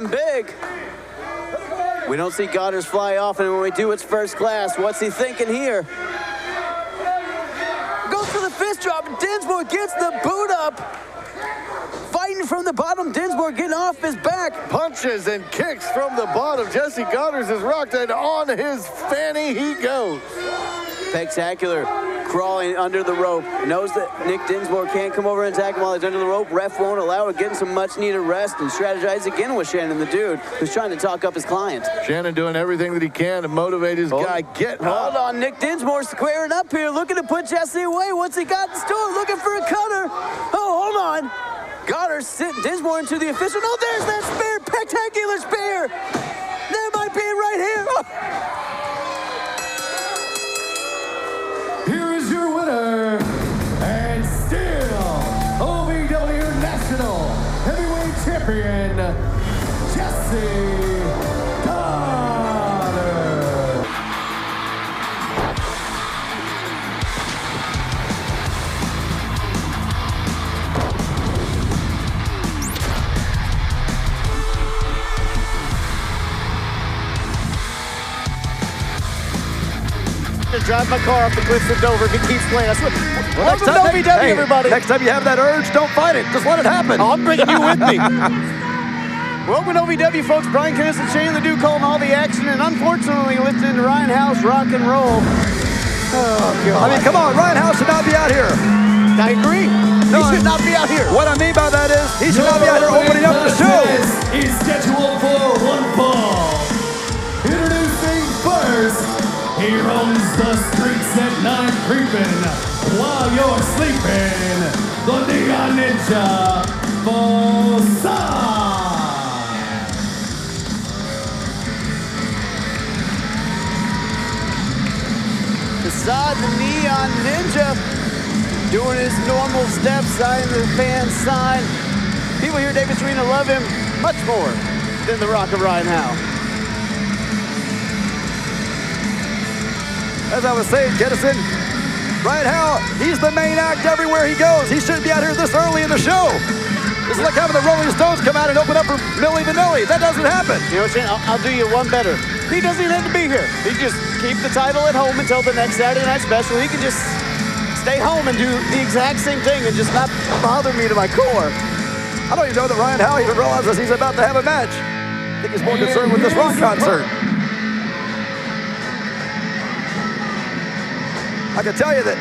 something big. We don't see Godderz fly off, and when we do, it's first class. What's he thinking here? Goes for the fist drop, and Dinsmore gets the boot up. Fighting from the bottom, Dinsmore getting off his back. Punches and kicks from the bottom. Jesse Godderz is rocked, and on his fanny he goes. Spectacular. Crawling under the rope. Knows that Nick Dinsmore can't come over and attack him while he's under the rope. Ref won't allow it. Getting some much-needed rest and strategize again with Shannon, the dude who's trying to talk up his client. Shannon doing everything that he can to motivate his guy. Hold on. Nick Dinsmore squaring up here, looking to put Jessie away. What's he got in store? Looking for a cutter. Oh, hold on. Godderz sitting Dinsmore into the official. No, there's that spear. Spectacular spear. There might be right here. Oh. Here is your winner, and still OVW National Heavyweight Champion, Jessie Godderz. To drive my car off the cliffs of Dover if he keeps playing. Well, Welcome to OVW, everybody. Next time you have that urge, don't fight it. Just let it happen. I'm bringing you with me. Welcome to OVW, folks. Brian Curtis and Shane the Dude calling all the action, and unfortunately listening to Ryan Howe's rock and roll. Oh, God. I mean, come on, Ryan Howe should not be out here. I agree. No, he should not be out here. What I mean by that is, he should not be out here opening up the show. Is scheduled for one fall. Introducing first, he roams the streets at night creeping while you're sleeping. The Neon Ninja, Facade. Facade, the Neon Ninja, doing his normal steps, eyeing the fans' sign. People here at Davis Arena love him much more than the Rock of Ryan Howe. As I was saying, Jettison, Ryan Howe, he's the main act everywhere he goes. He shouldn't be out here this early in the show. This is like having the Rolling Stones come out and open up for Milli Vanilli. That doesn't happen. You know what, Shane? I'll do you one better. He doesn't even have to be here. He can just keep the title at home until the next Saturday Night Special. He can just stay home and do the exact same thing and just not bother me to my core. I don't even know that Ryan Howe even realizes he's about to have a match. I think he's more concerned with this rock concert. I can tell you that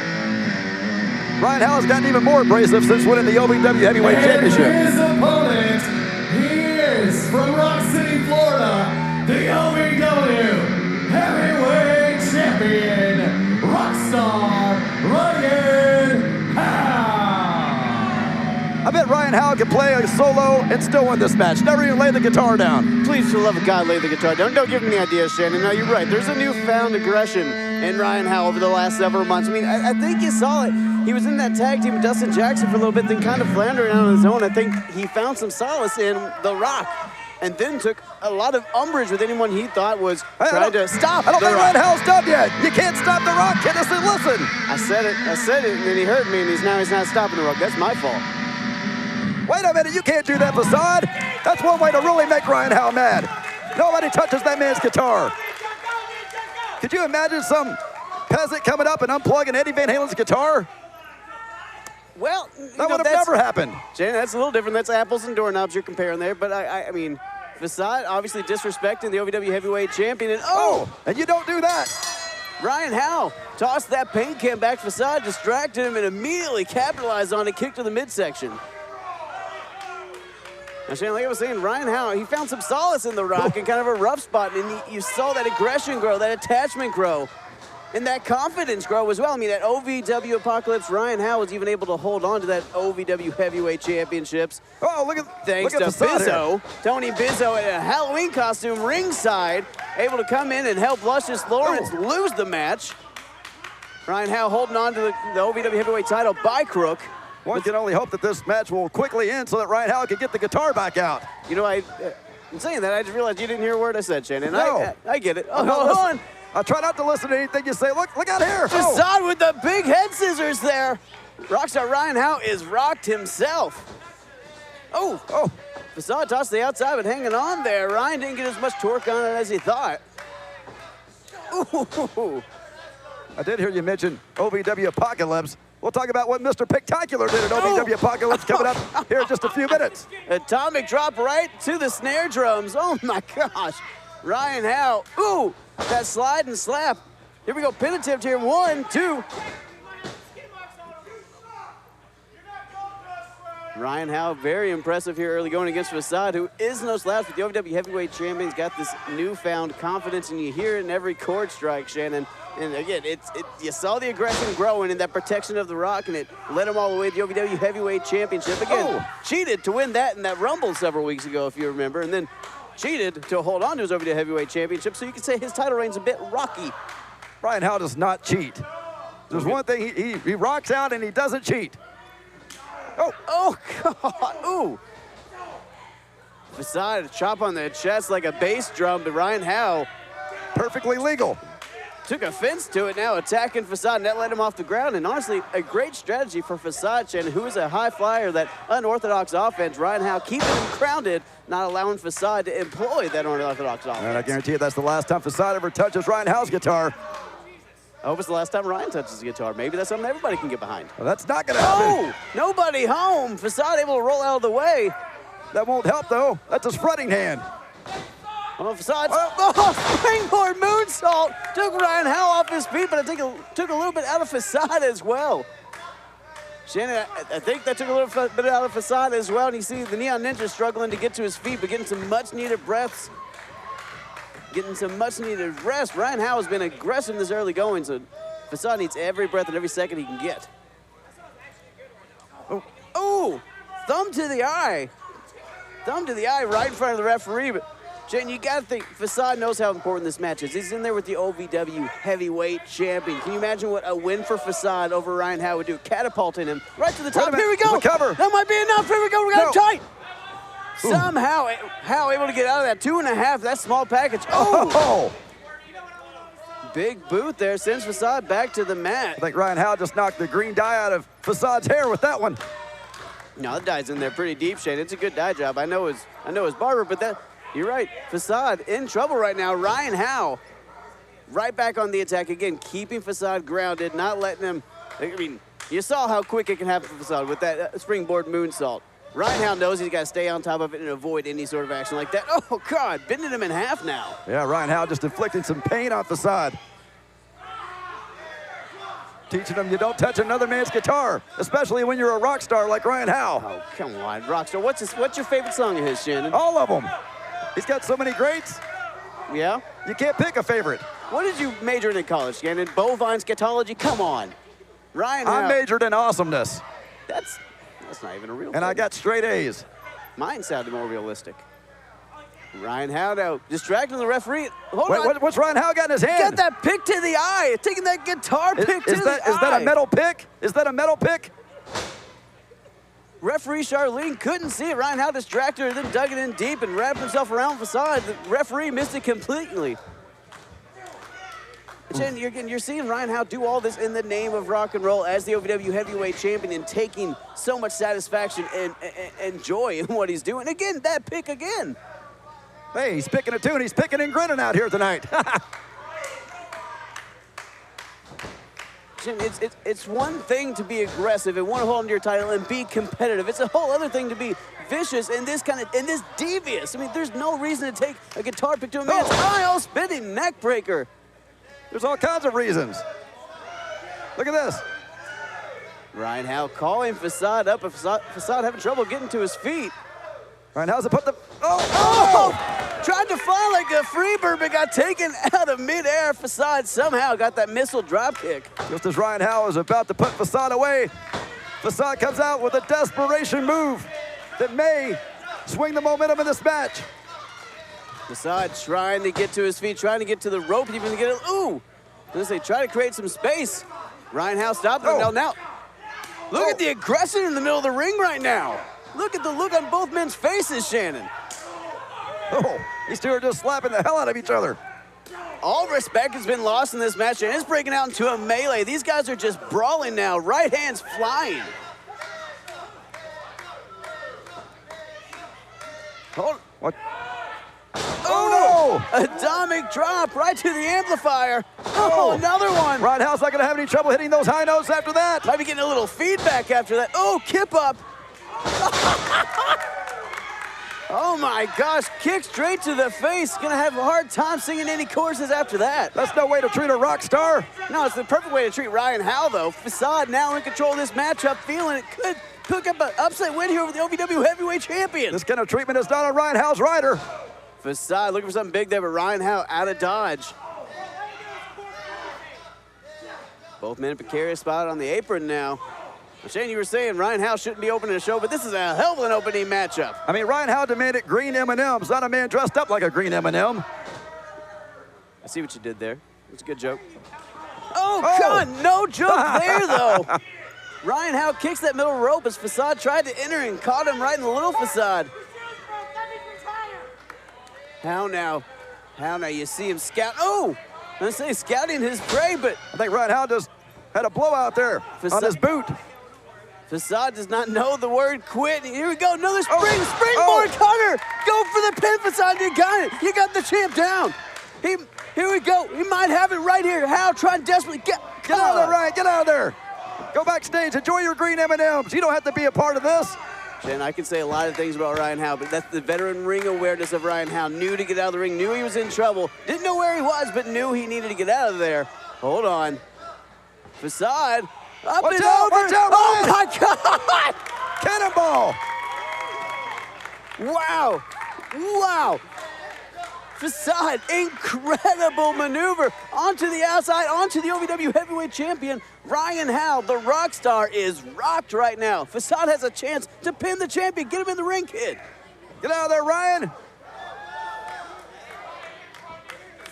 Ryan Howe has gotten even more abrasive since winning the OVW Heavyweight Championship. His opponent, he is from Rock City, Florida, the OVW Heavyweight Champion, Rockstar Ryan Howe. I bet Ryan Howe can play a solo and still win this match. Never even lay the guitar down. Please, for the love of God, lay the guitar down. Don't give him the idea, Shannon. No, you're right. There's a newfound aggression in Ryan Howe over the last several months. I mean, I think you saw it. He was in that tag team with Dustin Jackson for a little bit, then kind of floundering on his own. I think he found some solace in The Rock, and then took a lot of umbrage with anyone he thought was trying to stop I don't The think Rock. Ryan Howe's done yet. You can't stop The Rock, Kennison. Listen. I said it, and then he hurt me, and he's not stopping The Rock. That's my fault. Wait a minute, you can't do that, Facade. That's one way to really make Ryan Howe mad. Nobody touches that man's guitar. Could you imagine some peasant coming up and unplugging Eddie Van Halen's guitar? Well, That would have never happened. Jane, that's a little different. That's apples and doorknobs you're comparing there. But I mean, Facade obviously disrespecting the OVW Heavyweight Champion. And and you don't do that. Ryan Howe tossed that paint can back. Facade distracted him and immediately capitalized on a kick to the midsection. Now, Shane, like I was saying, Ryan Howe, he found some solace in The Rock in kind of a rough spot, and you saw that aggression grow, that attachment grow, and that confidence grow as well. I mean, that OVW Apocalypse, Ryan Howe was even able to hold on to that OVW Heavyweight Championships. Oh, look at Thanks to Bizzo, Tony Bizzo in a Halloween costume ringside, able to come in and help Luscious Lawrence lose the match. Ryan Howe holding on to the OVW Heavyweight title by crook. One can only hope that this match will quickly end so that Ryan Howe can get the guitar back out. You know, I'm saying that, I just realized you didn't hear a word I said, Shannon. No. I get it. Oh, Oh, hold on. I try not to listen to anything you say. Look out here. Facade with the big head scissors there. Rockstar Ryan Howe is rocked himself. Oh. Facade tossed the outside, but hanging on there. Ryan didn't get as much torque on it as he thought. Ooh. I did hear you mention OVW Apocalypse. We'll talk about what Mr. Pictacular did at OVW Apocalypse coming up here in just a few minutes. Atomic drop right to the snare drums. Oh my gosh. Ryan Howe. Ooh, that slide and slap. Here we go, pin attempt here. 1, 2. Ryan Howe, very impressive here early going against Facade, who is no slouch, but the OVW Heavyweight Champion's got this newfound confidence, and you hear it in every chord strike, Shannon. And again, you saw the aggression growing in that protection of the Rock, and it led him all the way to the OVW Heavyweight Championship. Again, cheated to win that in that Rumble several weeks ago, if you remember, and then cheated to hold on to his OVW Heavyweight Championship, so you could say his title reign's a bit rocky. Ryan Howe does not cheat. There's one thing, he rocks out and he doesn't cheat. Oh, God. Ooh. Facade chop on the chest like a bass drum, but Ryan Howe perfectly legal. Took offense to it now, attacking Facade, and that led him off the ground. And honestly, a great strategy for Facade, Shannon, who is a high flyer, that unorthodox offense. Ryan Howe keeping him grounded, not allowing Facade to employ that unorthodox offense. And I guarantee you that's the last time Facade ever touches Ryan Howe's guitar. I hope it's the last time Ryan touches the guitar. Maybe that's something everybody can get behind. Well, that's not going to happen. Oh, nobody home. Facade able to roll out of the way. That won't help, though. That's his fretting hand. Oh, Facade. Oh, springboard moonsault. Took Ryan Howe off his feet, but I think it took a little bit out of Facade as well. Shannon, I think that took a little bit out of Facade as well. And you see the Neon Ninja struggling to get to his feet, but getting some much-needed breaths. Getting some much-needed rest. Ryan Howe has been aggressive in this early going, so Facade needs every breath and every second he can get. Oh, thumb to the eye. Thumb to the eye right in front of the referee. But, Jen, you got to think, Facade knows how important this match is. He's in there with the OVW Heavyweight Champion. Can you imagine what a win for Facade over Ryan Howe would do? Catapulting him right to the top. Here we go. Cover. That might be enough. Here we go. We got him tight. Somehow, Howe able to get out of that 2.5, that small package. Oh! Big boot there, sends Facade back to the mat. I think Ryan Howe just knocked the green dye out of Facade's hair with that one. No, the dye's in there pretty deep, Shane. It's a good dye job. I know his barber, but you're right. Facade in trouble right now. Ryan Howe right back on the attack again, keeping Facade grounded, not letting him. I mean, you saw how quick it can happen for Facade with that springboard moonsault. Ryan Howe knows he's got to stay on top of it and avoid any sort of action like that. Oh, God, bending him in half now. Yeah, Ryan Howe just inflicting some pain on Facade. Teaching him you don't touch another man's guitar, especially when you're a rock star like Ryan Howe. Oh, come on, Rockstar. What's your favorite song of his, Shannon? All of them. He's got so many greats. Yeah? You can't pick a favorite. What did you major in college, Shannon? Bovine scatology? Come on. Ryan Howe. I majored in awesomeness. That's not even a real And I got straight A's. Mine sounded more realistic. Ryan Howe now distracting the referee. Hold Wait, on. what's Ryan Howe got in his hand? Got that pick to the eye. Taking that guitar pick to the eye. Is that a metal pick? Is that a metal pick? Referee Charlene couldn't see it. Ryan Howe distracted her, then dug it in deep and wrapped himself around Facade. The referee missed it completely. Jen, you're seeing Ryan Howe do all this in the name of rock and roll as the OVW Heavyweight Champion and taking so much satisfaction and joy in what he's doing. Again, that pick again. Hey, he's picking a tune. He's picking and grinning out here tonight. Jim, it's one thing to be aggressive and want to hold on to your title and be competitive. It's a whole other thing to be vicious and this devious. I mean, there's no reason to take a guitar pick to a man's eye, spinning neck breaker. There's all kinds of reasons. Look at this. Ryan Howe calling Facade up, but Facade having trouble getting to his feet. Ryan Howe's put the... Tried to fly like a freebird, but got taken out of midair. Facade somehow got that missile drop kick. Just as Ryan Howe is about to put Facade away, Facade comes out with a desperation move that may swing the momentum in this match. Facade trying to get to his feet, trying to get to the rope, even to get it. Ooh! They try to create some space. Ryan Howe stopped it. Now, look at the aggression in the middle of the ring right now. Look at the look on both men's faces, Shannon. Oh, these two are just slapping the hell out of each other. All respect has been lost in this match, and it's breaking out into a melee. These guys are just brawling now. Right hands flying. What? Oh, no! Atomic drop right to the amplifier. Oh, another one. Ryan Howe's not going to have any trouble hitting those high notes after that. Might be getting a little feedback after that. Oh, kip up. Oh my gosh, kick straight to the face. Gonna have a hard time singing any choruses after that. That's no way to treat a rock star. No, it's the perfect way to treat Ryan Howe, though. Facade now in control of this matchup, feeling it could pick up an upset win here over the OVW Heavyweight Champion. This kind of treatment is not on Ryan Howe's rider. Facade looking for something big there, but Ryan Howe out of dodge. Both men in a precarious spot on the apron now. Shane, you were saying Ryan Howe shouldn't be opening a show, but this is a hell of an opening matchup. I mean, Ryan Howe demanded green M&Ms, not a man dressed up like a green M&M. I see what you did there. It's a good joke. Oh, God, no joke there, though. Ryan Howe kicks that middle rope as Facade tried to enter and caught him right in the little Facade. How now, you see him scout. Oh, I'm going to say scouting his prey, but I think Ryan Howe just had a blowout there on his boot. Facade does not know the word quit. Here we go, another springboard cutter. Go for the pin, Facade, you got it. You got the champ down. Here we go, he might have it right here. Howe trying desperately, get out of there, Ryan, get out of there. Go backstage, enjoy your green M&Ms. You don't have to be a part of this. Jen, I can say a lot of things about Ryan Howe, but that's the veteran ring awareness of Ryan Howe. Knew to get out of the ring, knew he was in trouble. Didn't know where he was, but knew he needed to get out of there. Hold on. Facade. Up and over. Watch out, oh, my God. Cannonball. Wow. Wow. Facade, incredible maneuver. Onto the outside, onto the OVW Heavyweight Champion. Ryan Howe, the Rockstar, is rocked right now. Facade has a chance to pin the champion. Get him in the ring, kid. Get out of there, Ryan.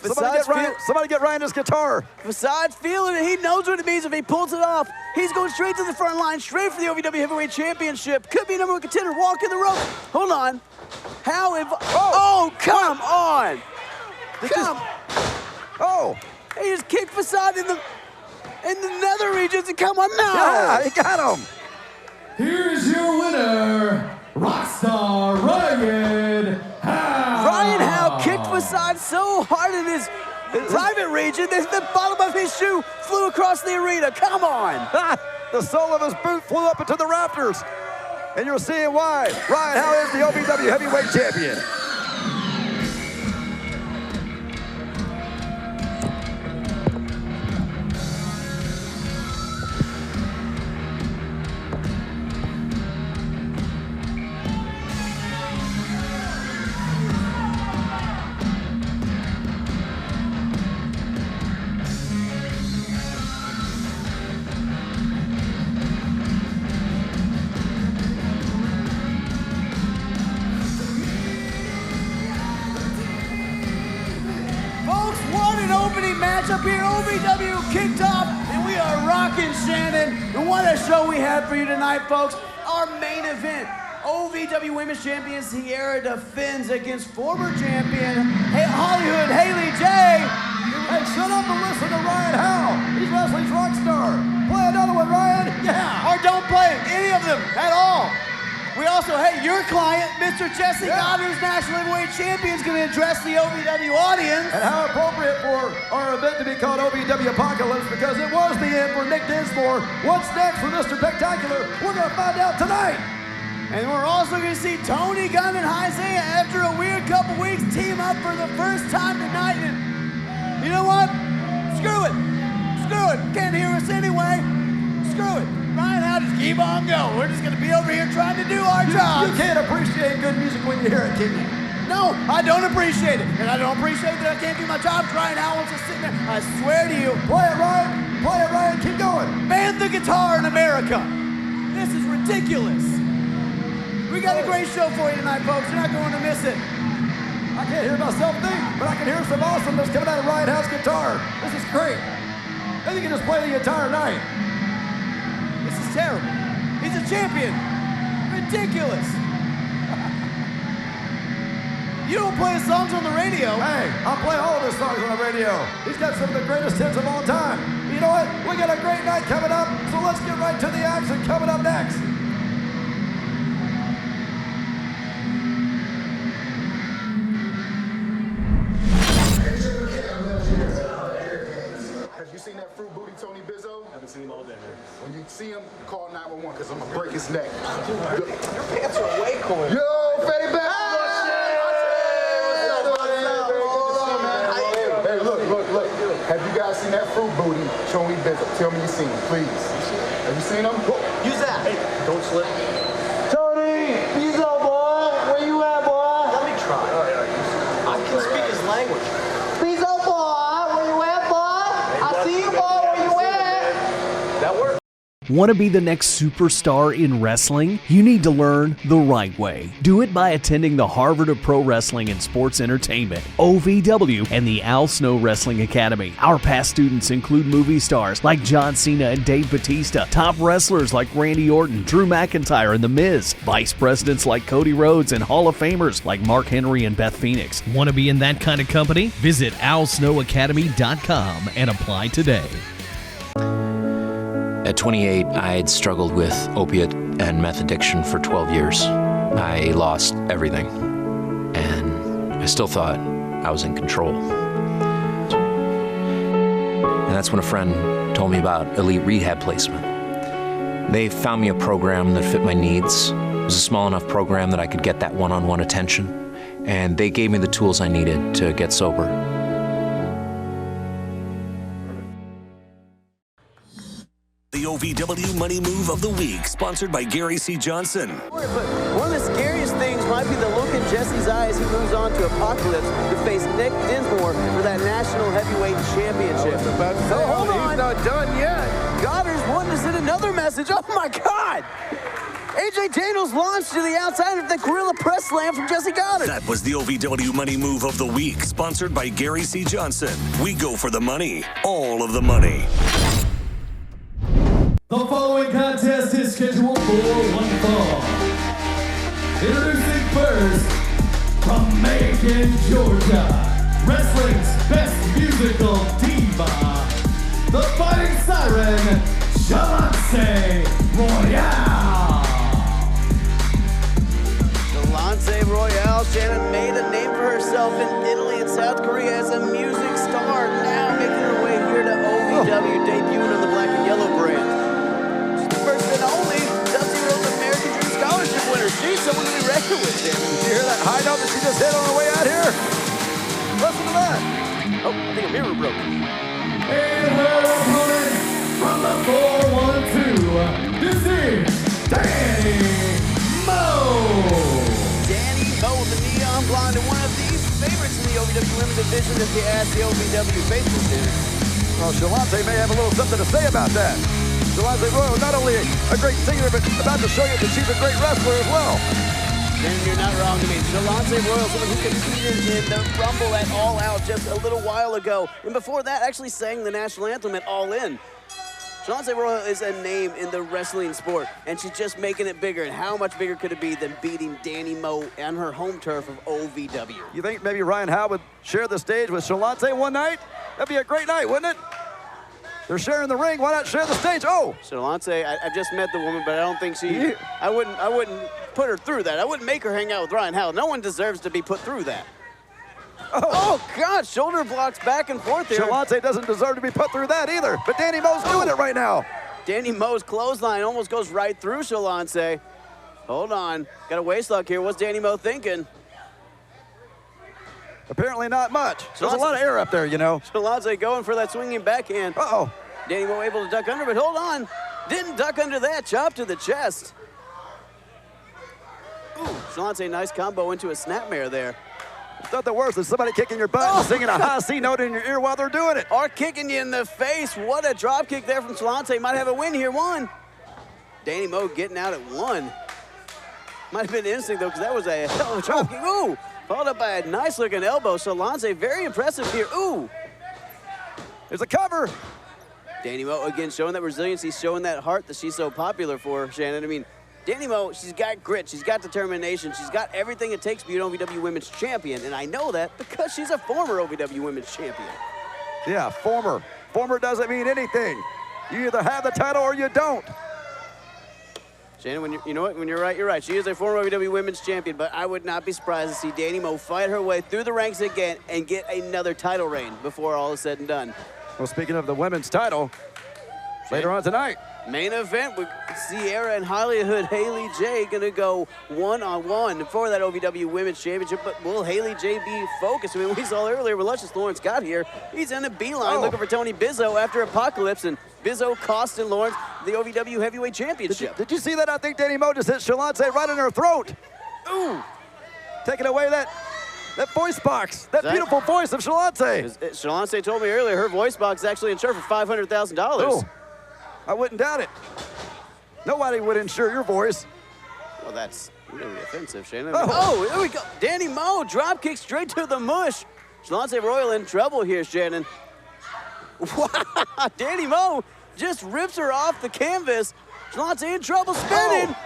Somebody get Ryan his guitar. Facade's feeling it. He knows what it means if he pulls it off. He's going straight to the front line, straight for the OVW Heavyweight Championship. Could be number one contender. Walk in the rope. Hold on. How? Oh, come on. Oh. He just kicked Facade in the nether regions and come on now. Yeah, he got him. Here's your winner, Rockstar Ryan Howe. Ryan Howe kicked Facade so hard in his private region that the bottom of his shoe flew across the arena. Come on. The sole of his boot flew up into the rafters. And you're seeing why Ryan Howe is the OVW Heavyweight Champion. Matchup here, OVW kicked off, and we are rocking, Shannon. And what a show we had for you tonight, folks. Our main event, OVW Women's Champion Sierra defends against former champion HollyHood Haley J. Hey, shut up and listen to Ryan Howe. He's wrestling's Rockstar. Play another one, Ryan. Yeah. Or don't play any of them at all. We also, your client, Mr. Jessie, Godderz, National Heavyweight Champion, is going to address the OVW audience. And how appropriate for our event to be called OVW Apocalypse, because it was the end for Nick Dinsmore. What's next for Mr. Spectacular? We're going to find out tonight. And we're also going to see Tony, Gunn and Hy Zaya, after a weird couple weeks, team up for the first time tonight. And you know what? Screw it. Screw it. Can't hear us anyway. Screw it. Ryan Howe, just keep on going. We're just going to be over here trying to do our job. You can't appreciate good music when you hear it, can you? No, I don't appreciate it. And I don't appreciate that I can't do my job. Ryan Howe wants to sit there. I swear to you. Play it, Ryan. Play it, Ryan. Keep going. Ban the guitar in America. This is ridiculous. We got a great show for you tonight, folks. You're not going to miss it. I can't hear myself think, but I can hear some awesomeness coming out of Ryan Howe's guitar. This is great. Then you can just play the entire night. This is terrible. He's a champion. Ridiculous. You don't play his songs on the radio. Hey, I'll play all of his songs on the radio. He's got some of the greatest hits of all time. You know what? We got a great night coming up, so let's get right to the action coming up next. that fruit booty Tony Bizzo? Haven't seen him all day, man. When you see him, call 911 because I'm going to break his neck. Your pants are way cooler. Yo, Fetty Back! Hey, look. Have you guys seen that fruit booty Tony Bizzo? Tell me you seen him, please. Have you seen him? Use that. Hey, don't slip. Tony, Bizzo, boy. Where you at, boy? Let me try. I can speak his language. Bizzo, boy. Where you at, boy? I see you, boy. Where you at? That worked. Want to be the next superstar in wrestling? You need to learn the right way. Do it by attending the Harvard of Pro Wrestling and Sports Entertainment, OVW, and the Al Snow Wrestling Academy. Our past students include movie stars like John Cena and Dave Bautista, top wrestlers like Randy Orton, Drew McIntyre, and The Miz, vice presidents like Cody Rhodes, and Hall of Famers like Mark Henry and Beth Phoenix. Want to be in that kind of company? Visit alsnowacademy.com and apply today. At 28, I had struggled with opiate and meth addiction for 12 years. I lost everything, and I still thought I was in control. And that's when a friend told me about Elite Rehab Placement. They found me a program that fit my needs. It was a small enough program that I could get that one-on-one attention, and they gave me the tools I needed to get sober. The OVW Money Move of the Week, sponsored by Gary C. Johnson. But one of the scariest things might be the look in Jessie's eye as he moves on to Apocalypse to face Nick Dinsmore for that National Heavyweight Championship. Hold on. He's not done yet. Godderz wanted to send another message. Oh my God! AJ Daniels launched to the outside of the Gorilla Press Slam from Jessie Godderz. That was the OVW Money Move of the Week, sponsored by Gary C. Johnson. We go for the money, all of the money. The following contest is scheduled for one fall. Introducing first, from Macon, Georgia, wrestling's best musical diva, the fighting siren, Shalonce Royale. Shalonce Royale, Shannon made a name for herself in Italy and South Korea as a music star, now making her way here to OVW, debuting on the black and yellow brand. First and only Dusty Rhodes American Dream Scholarship winner. She's someone to be reckoned with, Jim. Did you hear that high note that she just hit on her way out here? Listen to that. Oh, I think a mirror broke. And her opponent from the 412, this is Dani Mo. Dani Mo, the neon blonde, and one of the favorites in the OVW Women's Division if you ask the OVW faithful, Jim. Well, Shalonce may have a little something to say about that. Shalonce Royale, not only a great singer, but about to show you that she's a great wrestler as well. And you're not wrong to me. Shalonce Royale, someone who competed in the Rumble at All Out just a little while ago. And before that, actually sang the national anthem at All In. Shalonce Royale is a name in the wrestling sport, and she's just making it bigger. And how much bigger could it be than beating Dani Mo on her home turf of OVW? You think maybe Ryan Howe would share the stage with Shalonce one night? That'd be a great night, wouldn't it? They're sharing the ring. Why not share the stage? Oh, Shalonce, I've just met the woman, but I don't think she. I wouldn't put her through that. I wouldn't make her hang out with Ryan Howe. No one deserves to be put through that. Oh God! Shoulder blocks back and forth here. Shalonce doesn't deserve to be put through that either. But Dani Mo's doing it right now. Dani Mo's clothesline almost goes right through Shalonce. Hold on, got a waist lock here. What's Dani Mo thinking? Apparently not much. There's a lot of air up there, you know. Shalonce going for that swinging backhand. Uh-oh. Dani Mo able to duck under, but hold on. Didn't duck under that. Chop to the chest. Ooh, Shalonce, nice combo into a snapmare there. It's not the worst. It's somebody kicking your butt and singing a high C note in your ear while they're doing it. Or kicking you in the face. What a drop kick there from Shalonce. Might have a win here, one. Dani Mo getting out at one. Might have been instinct, though, because that was a hell of a drop kick. Ooh. Followed up by a nice-looking elbow. Shalonce, very impressive here. Ooh. There's a cover. Dani Mo, again, showing that resiliency, showing that heart that she's so popular for, Shannon. I mean, Dani Mo, she's got grit, she's got determination, she's got everything it takes to be an OVW Women's Champion, and I know that because she's a former OVW Women's Champion. Yeah, former. Former doesn't mean anything. You either have the title or you don't. Shannon, when you're right, you're right. She is a former OVW Women's Champion, but I would not be surprised to see Dani Mo fight her way through the ranks again and get another title reign before all is said and done. Well, speaking of the women's title, later on tonight. Main event with Sierra and HollyHood. Haley J gonna go one-on-one for that OVW Women's Championship, but will Haley J be focused? I mean, we saw earlier when Luscious Lawrence got here, he's in a beeline looking for Tony Bizzo after Apocalypse, and Bizzo costing Lawrence the OVW Heavyweight Championship. Did you see that? I think Dani Mo just hit Shalonce right in her throat. Ooh. Taking away that voice box, that beautiful voice of Shalonce. Shalonce told me earlier her voice box is actually insured for $500,000. Oh, I wouldn't doubt it. Nobody would insure your voice. Well, that's really offensive, Shannon. Oh, here we go. Dani Mo, drop kick straight to the mush. Shalonce Royal in trouble here, Shannon. Wow, Dani Mo just rips her off the canvas. Shalonce in trouble, spinning. Oh.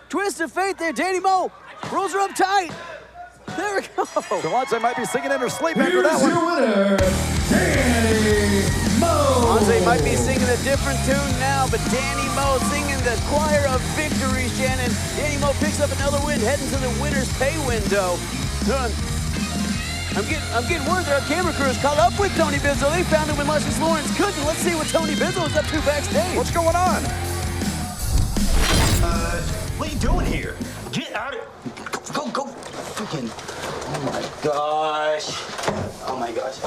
Twist of fate there, Dani Mo rolls her up tight. There we go. Shalonce might be singing in her sleep after that one. Here's your winner, Dani Mo. Shalonce might be singing a different tune now, but Dani Mo singing the choir of victory, Shannon. Dani Mo picks up another win, heading to the winner's pay window. I'm getting word that our camera crew is caught up with Tony Bizzo. They found him when Luscious Lawrence couldn't. Let's see what Tony Bizzo is up to backstage. What's going on? What are you doing here? Get out of... Go. Freaking... Oh my gosh. Oh my gosh.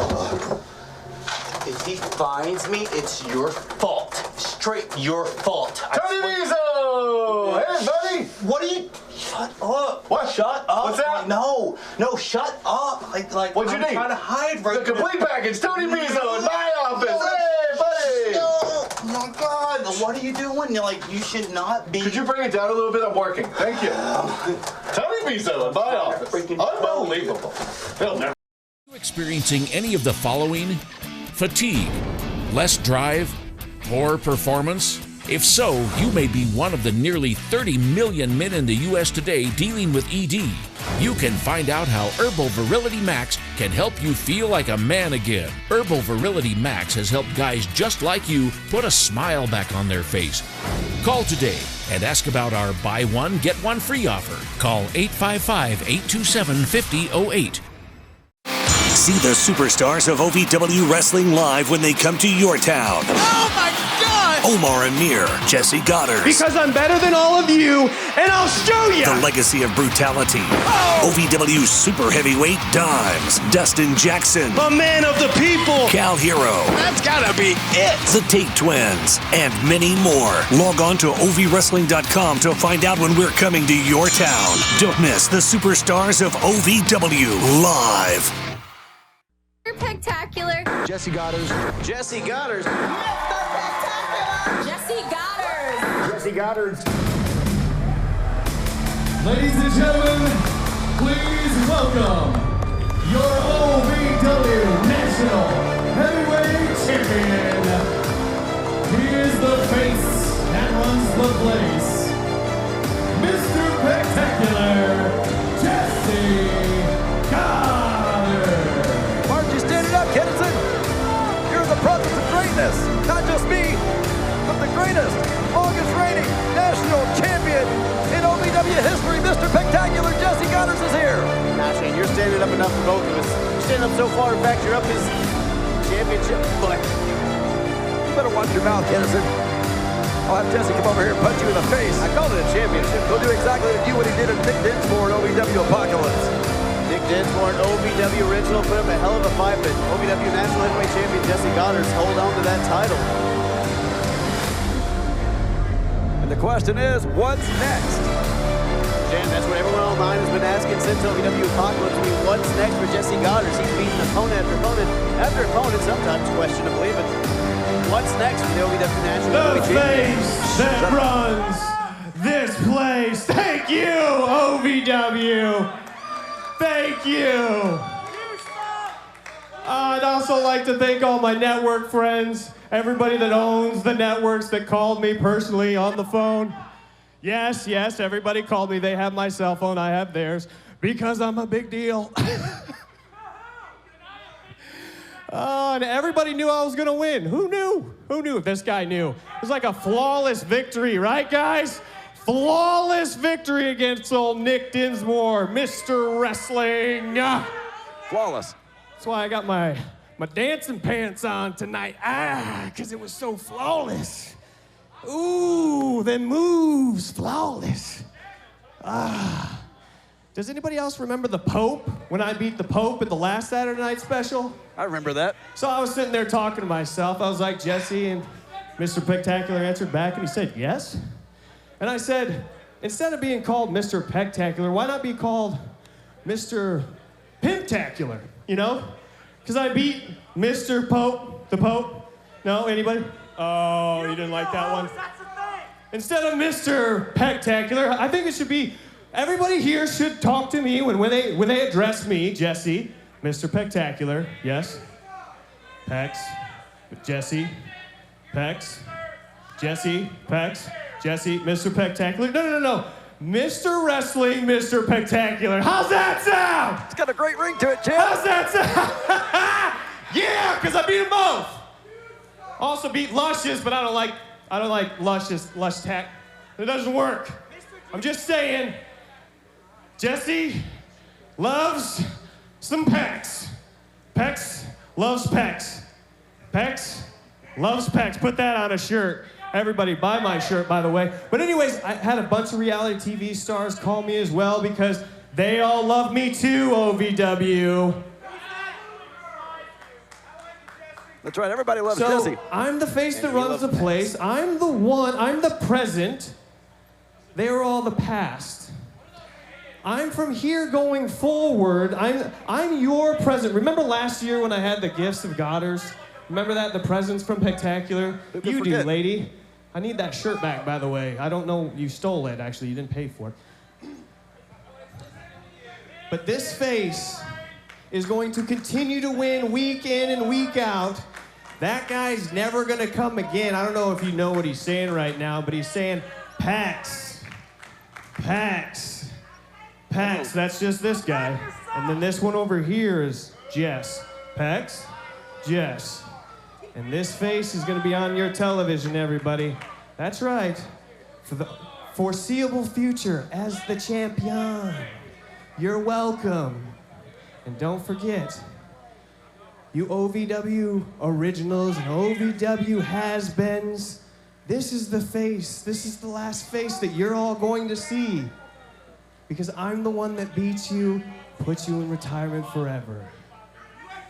If he finds me, it's your fault. Straight your fault. Tony Bizzo! Hey, buddy! What are you... Shut up. What? Shut up. What's that? No, shut up. Like What'd you I'm need? trying to hide right The complete package, Tony Bizzo in my office. Hey, buddy! Oh my God, what are you doing? You should not be... Could you bring it down a little bit? I'm working. Thank you. Tony Bizzo in my office. Unbelievable. He'll never... Are you experiencing any of the following? Fatigue, less drive, poor performance? If so, you may be one of the nearly 30 million men in the U.S. today dealing with ED. You can find out how Herbal Virility Max can help you feel like a man again. Herbal Virility Max has helped guys just like you put a smile back on their face. Call today and ask about our buy one, get one free offer. Call 855-827-5008. See the superstars of OVW Wrestling live when they come to your town. Oh my God! Omar Amir, Jessie Goderz. Because I'm better than all of you, and I'll show you! The Legacy of Brutality. Oh. OVW Super Heavyweight Dimes. Dustin Jackson. A man of the people! Cal Hero. That's gotta be it! The Tate Twins. And many more. Log on to ovwrestling.com to find out when we're coming to your town. Don't miss the superstars of OVW live. Spectacular. Jessie Goderz. Jessie Goderz. Jessie Godderz. Jessie Goderz. Ladies and gentlemen, please welcome your OVW National Heavyweight Champion. He is the face that runs the place, Mr. Spectacular, Jessie Godderz. Aren't you standing up, Kennison? You're the presence of greatness. Not just me, but the greatest, longest reigning national champion in OVW history. Mr. Spectacular Jessie Godderz is here. Nah, Shane, you're standing up enough for both of us. You're standing up so far, in fact, you're up his championship butt. You better watch your mouth, Kennison. I'll have Jessie come over here and punch you in the face. I called it a championship. He'll do exactly to you what he did to Nick Dinsmore in OVW Apocalypse. Nick Dinsmore, an OVW original, put up a hell of a fight, but OVW National Heavyweight Champion Jessie Goderz hold on to that title. And the question is, what's next? Jan, that's what everyone online has been asking since OVW Apocalypse. I mean, what's next for Jessie Goderz? He's beaten opponent after opponent, sometimes questionably, but what's next for the OVW National The Heavyweight Champion? face that runs this place. Thank you, OVW. Thank you. I'd also like to thank all my network friends, everybody that owns the networks that called me personally on the phone. Yes, everybody called me. They have my cell phone, I have theirs, because I'm a big deal. And everybody knew I was gonna win. Who knew? Who knew if this guy knew? It was like a flawless victory, right, guys? Flawless victory against old Nick Dinsmore, Mr. Wrestling. Flawless. That's why I got my my dancing pants on tonight. Because it was so flawless. Ooh, them moves, flawless. Does anybody else remember the Pope when I beat the Pope at the last Saturday Night Special? I remember that. So I was sitting there talking to myself. I was like, Jessie, and Mr. Spectacular answered back, and he said, yes. And I said, instead of being called Mr. Spectacular, why not be called Mr. Pimptacular, you know? Because I beat Mr. Pope, the Pope. No, anybody? Oh, you didn't like that one? Instead of Mr. Spectacular, I think it should be, everybody here should talk to me when they address me, Jessie, Mr. Spectacular, yes? Pecs, Jessie, Pecs, Jessie, Pecs, Jessie, Mr. Spectacular. No. Mr. Wrestling, Mr. Spectacular. How's that sound? It's got a great ring to it, Jim. How's that sound? Yeah, because I beat them both. Also beat Luscious, but I don't like Lush Tack. It doesn't work. I'm just saying, Jessie loves some pecs. Pecs loves pecs. Pecs loves pecs. Put that on a shirt. Everybody buy my shirt, by the way. But anyways, I had a bunch of reality TV stars call me as well because they all love me too, OVW. That's right, everybody loves Jessie. I'm the face that runs the place. I'm the present. They were all the past. I'm from here going forward. I'm your present. Remember last year when I had the gifts of Godderz? Remember that? The presents from Spectacular? You do, lady. I need that shirt back, by the way. I don't know. You stole it, actually. You didn't pay for it. But this face is going to continue to win week in and week out. That guy's never going to come again. I don't know if you know what he's saying right now, but he's saying, Pax. Pax. Pax. That's just this guy. And then this one over here is Jess. Pax. Jess. And this face is going to be on your television, everybody. That's right. For the foreseeable future as the champion. You're welcome. And don't forget, you OVW originals and OVW has-beens, this is the face, this is the last face that you're all going to see. Because I'm the one that beats you, puts you in retirement forever.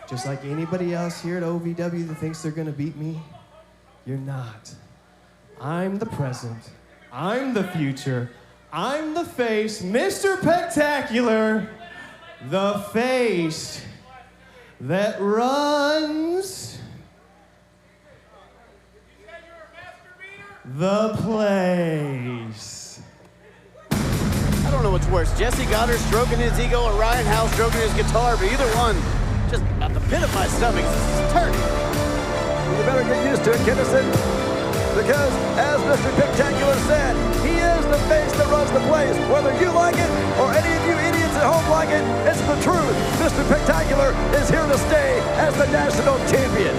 Just like anybody else here at OVW that thinks they're gonna beat me, you're not. I'm the present, I'm the future, I'm the face, Mr. Spectacular, the face that runs the place. I don't know what's worse, Jesse Godderz stroking his ego or Ryan Howe stroking his guitar, but either one, just at the pit of my stomach, this is turning. You better get used to it, Kinnison, because as Mr. Spectacular said, he is the face that runs the place. Whether you like it or any of you idiots at home like it, it's the truth. Mr. Spectacular is here to stay as the national champion.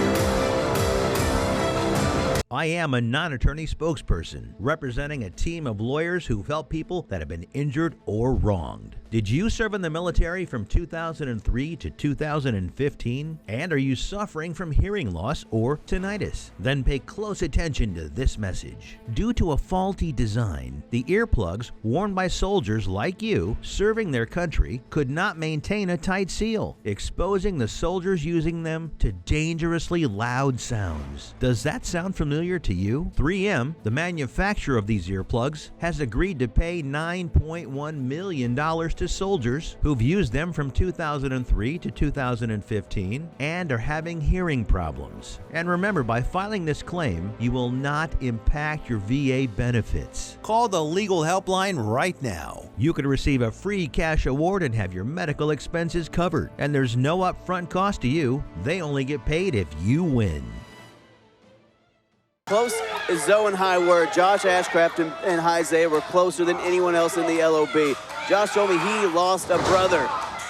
I am a non-attorney spokesperson representing a team of lawyers who've helped people that have been injured or wronged. Did you serve in the military from 2003 to 2015? And are you suffering from hearing loss or tinnitus? Then pay close attention to this message. Due to a faulty design, the earplugs worn by soldiers like you serving their country could not maintain a tight seal, exposing the soldiers using them to dangerously loud sounds. Does that sound familiar to you? 3M, the manufacturer of these earplugs, has agreed to pay $9.1 million to soldiers who've used them from 2003 to 2015 and are having hearing problems. And remember, by filing this claim, you will not impact your VA benefits. Call the legal helpline right now. You could receive a free cash award and have your medical expenses covered. And there's no upfront cost to you. They only get paid if you win. Close as Zoe and Hy were. Josh Ashcraft and Hy Zaya were closer than anyone else in the LOB. Josh told me he lost a brother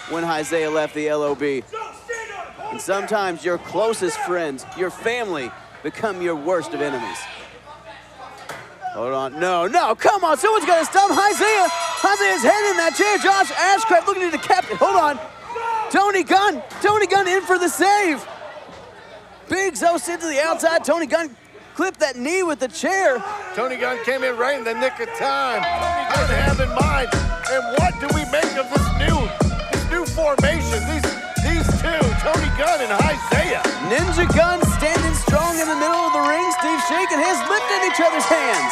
when Hy Zaya left the LOB. And sometimes your closest friends, your family, become your worst of enemies. Hold on. No, come on. Someone's got to stop Hy Zaya. Hy Zaya's head in that chair. Josh Ashcraft looking at the captain. Hold on. Tony Gunn in for the save. big Zos into the outside. Tony Gunn clipped that knee with the chair. Tony Gunn came in right in the nick of time. Tony Gunn have in mind. And what do we make of this new formation? These two, Tony Gunn and Hy Zaya. Ninja Gunn standing strong in the middle of the ring. Steve shaking hands, lifting each other's hands.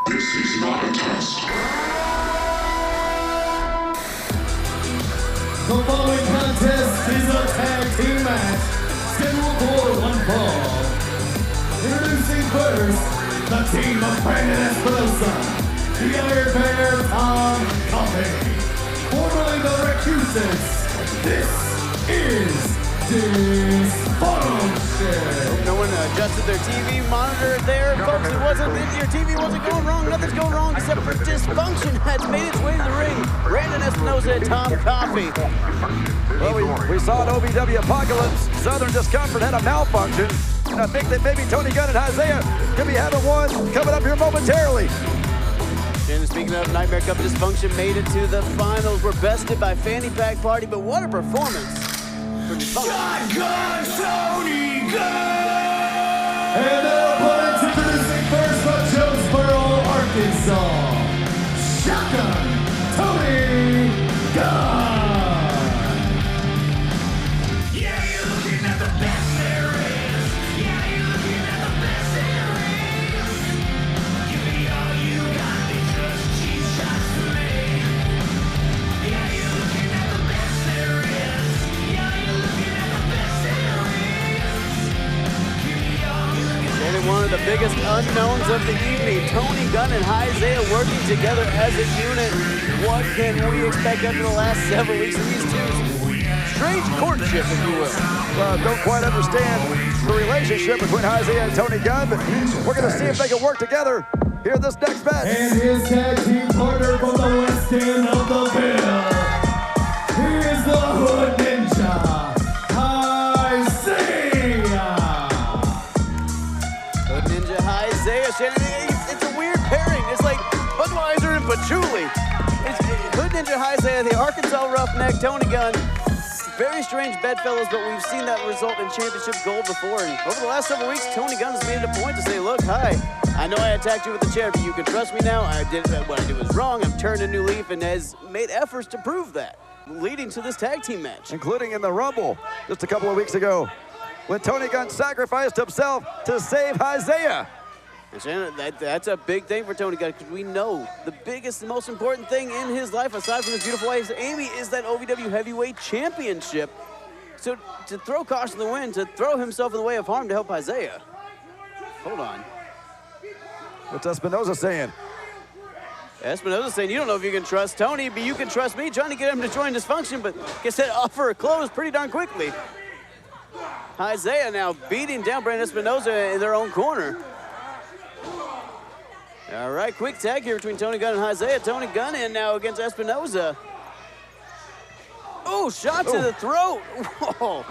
This is not a test. The following contest is a tag team match scheduled for one fall. Introducing first, the team of Brandon Espinosa, the Iron Bear Tom Coffey, formerly the Recusants. This is Dysfunction. No one adjusted their TV monitor there, folks. It wasn't, your TV wasn't going wrong. Nothing's going wrong except for Dysfunction has made its way to the ring. Brandon Espinosa and Tom Coffey. Well, we saw an OVW Apocalypse. Southern Discomfort had a malfunction. And I think that maybe Tony Gunn and Hy Zaya could be having one coming up here momentarily. And speaking of Nightmare Cup, Dysfunction made it to the finals. We're bested by Fanny Pack Party, but what a performance for Dysfunction. Shotgun Tony Gunn! And their opponents introducing first from Jonesboro, Arkansas, Shotgun Tony Gunn! Yeah, you're looking at the best there is. Yeah, you're looking at the best there is. Give me all you got, because cheap shots for me. Yeah, you're looking at the best there is. Yeah, you're looking at the best there is. Give me all you got. And one of the biggest unknowns of the evening, Tony Gunn and Hy Zaya working together as a unit. What can we expect after the last several weeks of these two? Strange courtship, if you will. Don't quite understand the relationship between Hy Zaya and Tony Gunn, but we're going to see if they can work together here in this next match. And his tag team partner from the west end of the bill. Here's the Hood Ninja, Hy Zaya. Hood Ninja Hy Zaya, Shannon, it's a weird pairing. It's like Budweiser and Patchouli. Hood Ninja Hy Zaya, the Arkansas Roughneck, Tony Gunn. Very strange bedfellows, but we've seen that result in championship gold before. And over the last several weeks, Tony Gunn has made it a point to say, look, Hy, I know I attacked you with the chair, but you can trust me now. What I did was wrong. I've turned a new leaf and has made efforts to prove that, leading to this tag team match. Including in the Rumble just a couple of weeks ago when Tony Gunn sacrificed himself to save Hy Zaya. And Shannon, that's a big thing for Tony Gunn, because we know the biggest and most important thing in his life, aside from his beautiful wife, Amy, is that OVW Heavyweight Championship. So to throw caution to the wind, to throw himself in the way of harm to help Hy Zaya. Hold on. What's Espinosa saying? Espinosa saying, you don't know if you can trust Tony, but you can trust me, trying to get him to join Dysfunction, but gets that offer closed pretty darn quickly. Hy Zaya now beating down Brandon Espinosa in their own corner. All right, quick tag here between Tony Gunn and Hy Zaya. Tony Gunn in now against Espinosa. Oh, shot to the throat. Whoa.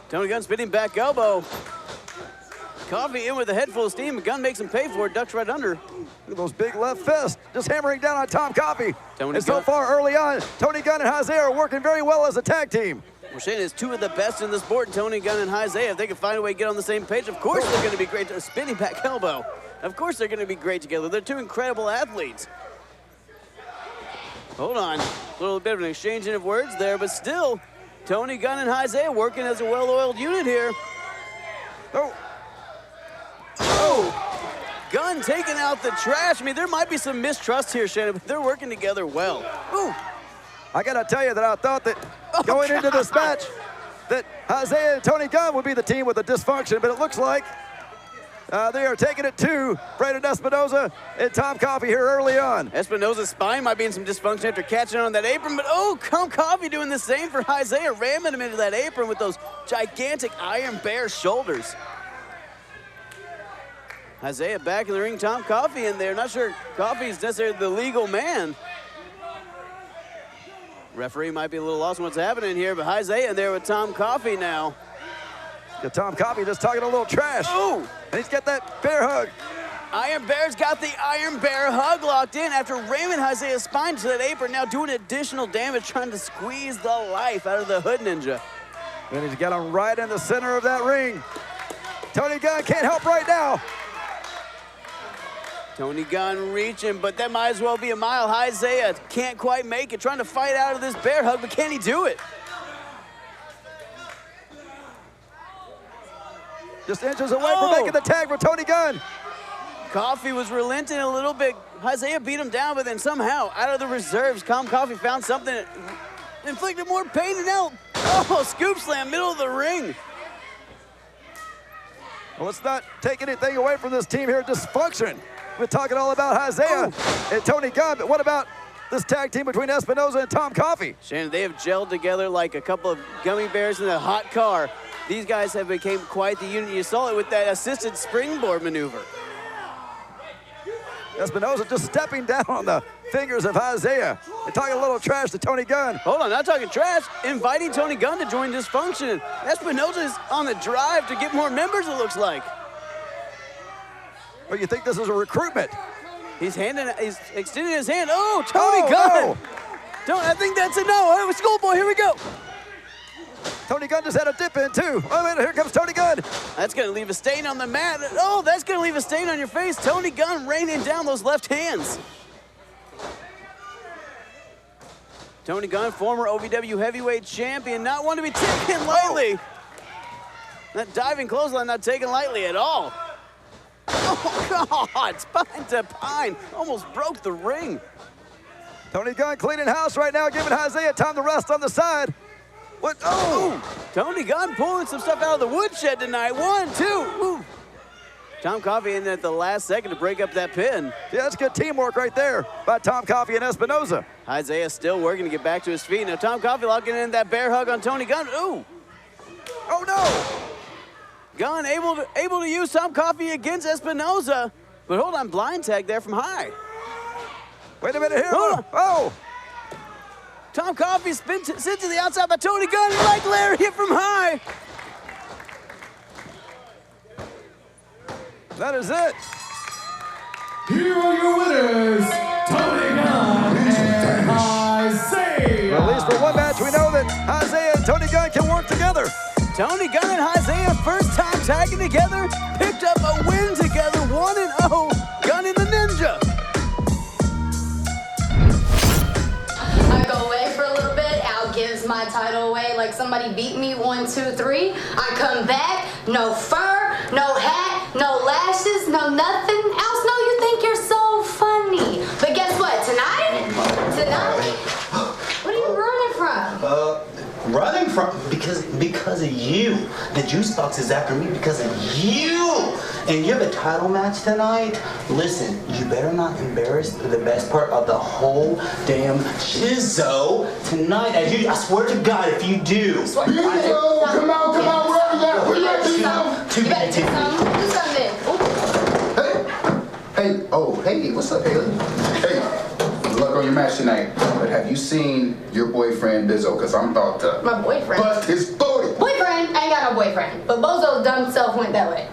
Tony Gunn spinning back elbow. Coffey in with a head full of steam. Gunn makes him pay for it, ducks right under. Look at those big left fists, just hammering down on Tom Coffey. And so far early on, Tony Gunn and Hy Zaya are working very well as a tag team. We're saying it's two of the best in the sport, Tony Gunn and Hy Zaya. If they can find a way to get on the same page, of course they're going to be great. A spinning back elbow. Of course they're going to be great together. They're two incredible athletes. Hold on. A little bit of an exchanging of words there, but still, Tony Gunn and Hy Zaya working as a well-oiled unit here. Oh! Gunn taking out the trash. I mean, there might be some mistrust here, Shannon, but they're working together well. Ooh! I got to tell you that I thought that going into this match that Hy Zaya and Tony Gunn would be the team with the Dysfunction, but it looks like they are taking it to Brandon Espinosa and Tom Coffey here early on. Espinosa's spine might be in some dysfunction after catching on that apron, but Tom Coffey doing the same for Hy Zaya, ramming him into that apron with those gigantic Iron Bear shoulders. Hy Zaya back in the ring, Tom Coffey in there. Not sure Coffey's necessarily the legal man. Referee might be a little lost on what's happening here, but Hy Zaya in there with Tom Coffey now. Yeah, Tom Coffey just talking a little trash. Oh! And he's got that bear hug. Iron Bear's got the Iron Bear hug locked in after ramming Isaiah's spine to that apron, now doing additional damage, trying to squeeze the life out of the Hood Ninja. And he's got him right in the center of that ring. Tony Gunn can't help right now. Tony Gunn reaching, but that might as well be a mile. Isaiah can't quite make it, trying to fight out of this bear hug, but can he do it? Just inches away from making the tag for Tony Gunn. Coffey was relenting a little bit. Isaiah beat him down, but then somehow, out of the reserves, Coffey found something that inflicted more pain than now. Oh, scoop slam, middle of the ring. Well, let's not take anything away from this team here, Dysfunction. We're talking all about Isaiah and Tony Gunn, but what about this tag team between Espinosa and Coffey? Shannon, they have gelled together like a couple of gummy bears in a hot car. These guys have become quite the unit. You saw it with that assisted springboard maneuver. Espinosa just stepping down on the fingers of Isaiah and talking a little trash to Tony Gunn. Hold on, not talking trash, inviting Tony Gunn to join Dysfunction. Espinosa is on the drive to get more members, it looks like. Well, you think this is a recruitment? He's extending his hand. Oh, Tony Gunn! No. I think that's a no. Oh, schoolboy, here we go. Tony Gunn just had a dip in too. Oh, wait, here comes Tony Gunn. That's gonna leave a stain on the mat. Oh, that's gonna leave a stain on your face. Tony Gunn raining down those left hands. Tony Gunn, former OVW Heavyweight Champion, not one to be taken lightly. That diving clothesline not taken lightly at all. Oh, God, spine to pine. Almost broke the ring. Tony Gunn cleaning house right now, giving Isaiah time to rest on the side. What? Oh! Tony Gunn pulling some stuff out of the woodshed tonight. 1, 2. Ooh. Coffey in at the last second to break up that pin. Yeah, that's good teamwork right there by Coffey and Espinosa. Isaiah still working to get back to his feet. Now Coffey locking in that bear hug on Tony Gunn. Ooh! Oh no! Gunn able to use Coffey against Espinosa. But hold on, blind tag there from High. Wait a minute here. Oh! Coffey sits to the outside by Tony Gunn. Like Larry hit from High. That is it. Here are your winners, Tony Gunn and Isaiah. Well, at least for one match, we know that Isaiah and Tony Gunn can work together. Tony Gunn and Isaiah, first time tagging together, picked up a win together, 1-0, Gunn and the Ninja. I go away for a little bit, Al gives my title away like somebody beat me, 1, 2, 3. I come back, no fur, no hat, no lashes, no nothing. Al Snow, you think you're so funny. But guess what, tonight, what are you running from? Running from because of you. The juice box is after me because of you. And you have a title match tonight. Listen, you better not embarrass the best part of the whole damn shizzo tonight. I swear to God, if you do. Bizzo, come on, where you at? Where you at, Bizzo? Too bad. Hey, what's up, Haley? Hey, good luck on your match tonight. But have you seen your boyfriend Bizzo? Because I'm about to My boyfriend. bust his booty. Boyfriend? I ain't got no boyfriend. But Bozo's dumb self went that way.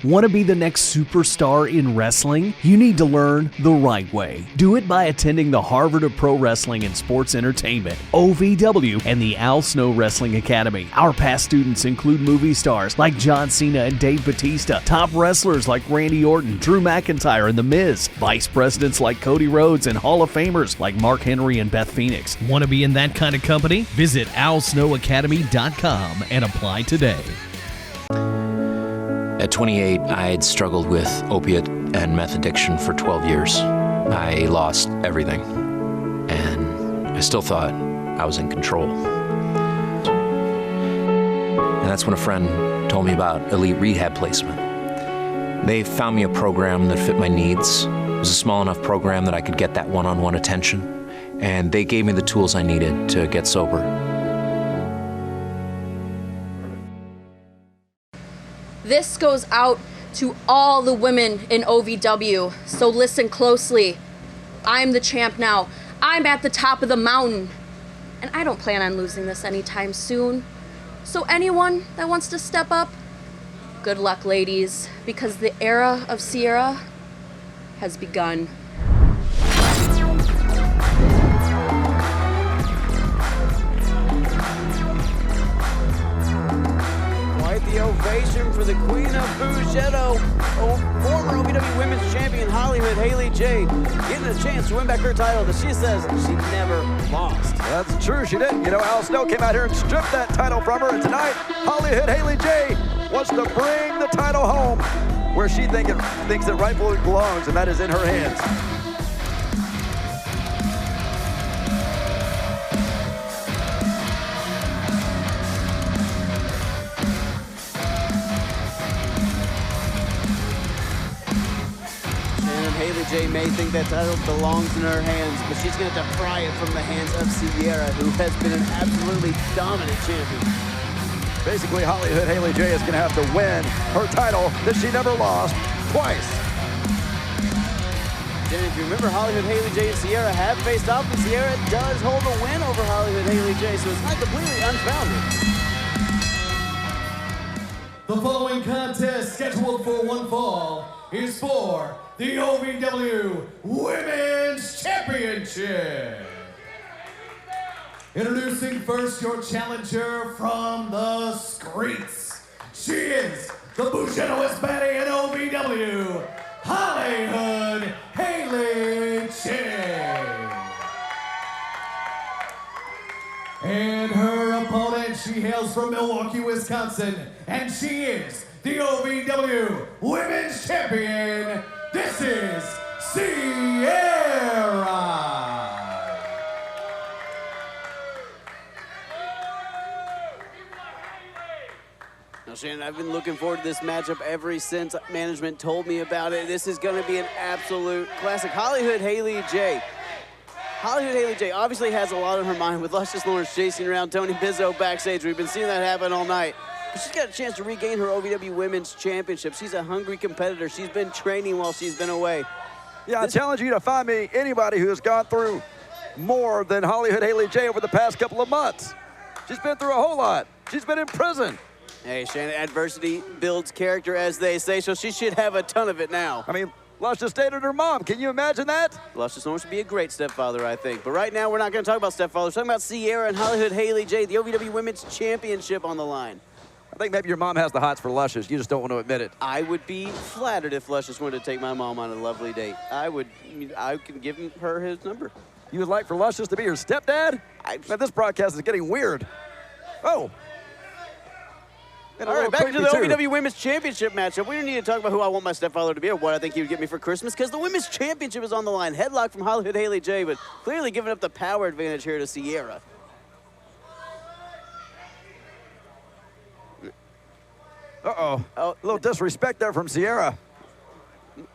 Want to be the next superstar in wrestling? You need to learn the right way. Do it by attending the Harvard of Pro Wrestling and Sports Entertainment, OVW, and the Al Snow Wrestling Academy. Our past students include movie stars like John Cena and Dave Bautista, top wrestlers like Randy Orton, Drew McIntyre, and The Miz, vice presidents like Cody Rhodes, and Hall of Famers like Mark Henry and Beth Phoenix. Want to be in that kind of company? Visit alsnowacademy.com and apply today. At 28, I had struggled with opiate and meth addiction for 12 years. I lost everything, and I still thought I was in control. And that's when a friend told me about elite rehab placement. They found me a program that fit my needs. It was a small enough program that I could get that one-on-one attention, and they gave me the tools I needed to get sober. This goes out to all the women in OVW, so listen closely. I'm the champ now. I'm at the top of the mountain. And I don't plan on losing this anytime soon. So anyone that wants to step up, Good luck, ladies, because the era of Sierra has begun. Quite the ovation for the Queen of Bugetto, former OVW Women's Champion HollyHood Haley J, getting a chance to win back her title that she says she never lost. That's true, she didn't. You know, Al Snow came out here and stripped that title from her, and tonight, HollyHood Haley J wants to bring the title home where she thinks it rightfully belongs, and that is in her hands. Haley J may think that title belongs in her hands, but she's going to have to pry it from the hands of Sierra, who has been an absolutely dominant champion. Basically, HollyHood Haley J is going to have to win her title that she never lost twice. And if you remember, HollyHood Haley J and Sierra have faced off, and Sierra does hold a win over HollyHood Haley J, so it's not completely unfounded. The following contest, scheduled for one fall, is for the OVW Women's Championship. Introducing first your challenger from the streets. She is the Bugettoest baddie in OVW, HollyHood Haley J. And her opponent, she hails from Milwaukee, Wisconsin, and she is the OVW Women's Champion. This is Sierra. Now, Shannon, I've been looking forward to this matchup ever since management told me about it. This is going to be an absolute classic. HollyHood Haley J. HollyHood Haley J obviously has a lot on her mind with Luscious Lawrence chasing around Tony Bizzo backstage. We've been seeing that happen all night. But she's got a chance to regain her OVW Women's Championship. She's a hungry competitor. She's been training while she's been away. Yeah, I challenge you to find me anybody who has gone through more than HollyHood Haley J over the past couple of months. She's been through a whole lot. She's been in prison. Hey, Shannon, adversity builds character, as they say, so she should have a ton of it now. I mean, Luscious dated her mom. Can you imagine that? Luscious Lawrence would be a great stepfather, I think. But right now, we're not going to talk about stepfathers. We're talking about Sierra and HollyHood Haley J, the OVW Women's Championship on the line. I think maybe your mom has the hots for Luscious. You just don't want to admit it. I would be flattered if Luscious wanted to take my mom on a lovely date. I could give her his number. You would like for Luscious to be your stepdad? Man, this broadcast is getting weird. Oh. All right, back to the OVW Women's Championship matchup. We don't need to talk about who I want my stepfather to be or what I think he would get me for Christmas, because the Women's Championship is on the line. Headlock from HollyHood Haley J, but clearly giving up the power advantage here to Sierra. Uh-oh. A little disrespect there from Sierra.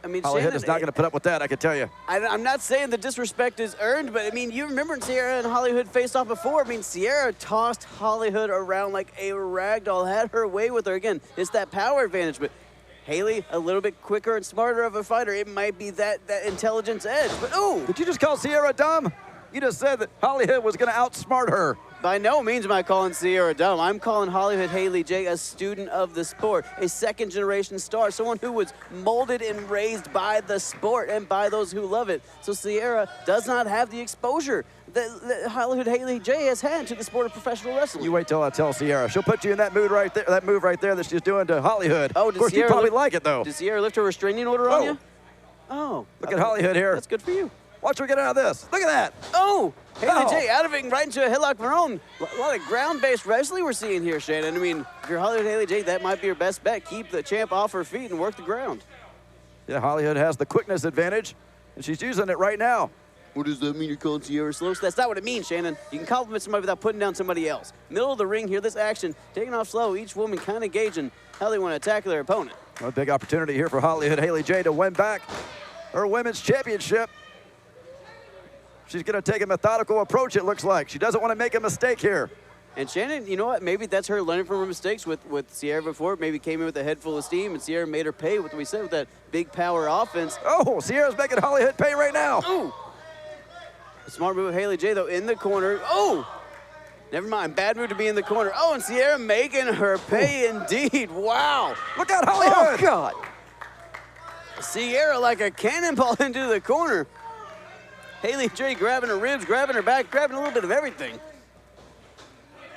I mean, HollyHood is not going to put up with that, I can tell you. I'm not saying the disrespect is earned, but I mean, you remember Sierra and HollyHood faced off before. I mean, Sierra tossed HollyHood around like a ragdoll, had her way with her. Again, it's that power advantage, but Haley, a little bit quicker and smarter of a fighter. It might be that intelligence edge, but ooh. Did you just call Sierra dumb? You just said that HollyHood was going to outsmart her. By no means am I calling Sierra dumb. I'm calling HollyHood Haley J a student of the sport, a second-generation star, someone who was molded and raised by the sport and by those who love it. So Sierra does not have the exposure that HollyHood Haley J has had to the sport of professional wrestling. You wait till I tell Sierra. She'll put you in that mood right there, that move right there that she's doing to HollyHood. Oh, of course, you probably like it, though. Did Sierra lift her restraining order on you? Oh. Look at HollyHood here. That's good for you. Watch her get out of this. Look at that. Oh, Haley J out of it right into a headlock of her own. A lot of ground-based wrestling we're seeing here, Shannon. I mean, if you're HollyHood Haley J, that might be your best bet. Keep the champ off her feet and work the ground. Yeah, HollyHood has the quickness advantage, and she's using it right now. What does that mean, you're calling Sierra slow? That's not what it means, Shannon. You can compliment somebody without putting down somebody else. Middle of the ring here, this action, taking off slow, each woman kind of gauging how they want to attack their opponent. A big opportunity here for HollyHood Haley J to win back her women's championship. She's going to take a methodical approach, it looks like. She doesn't want to make a mistake here. And Shannon, you know what? Maybe that's her learning from her mistakes with Sierra before. Maybe came in with a head full of steam, and Sierra made her pay with what we said with that big power offense. Oh, Sierra's making HollyHood pay right now. Ooh. A smart move of Haley J, though, in the corner. Oh! Never mind, bad move to be in the corner. Oh, and Sierra making her pay indeed. Wow. Look out, HollyHood. Oh, God. Sierra like a cannonball into the corner. Haley J grabbing her ribs, grabbing her back, grabbing a little bit of everything.